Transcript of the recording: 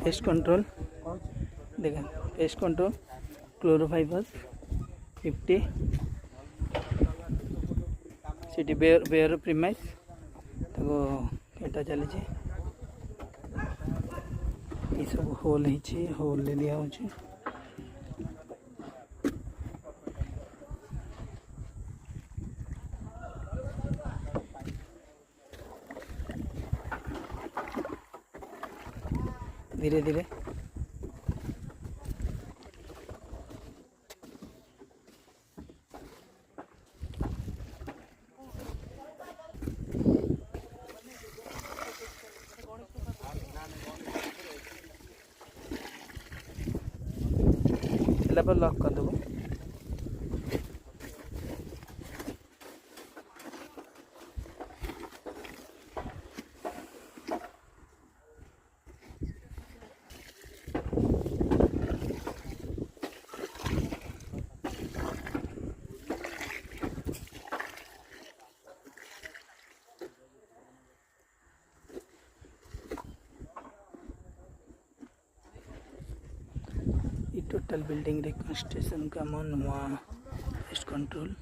pest control देखा pest control क्लोरोफाइबस 50 सीटी bear premise चली सब होल होल दिया हो धीरे धीरे पर लॉक कर देव टोटल बिल्डिंग रिकंस्ट्रक्शन का नुआ पेस्ट कंट्रोल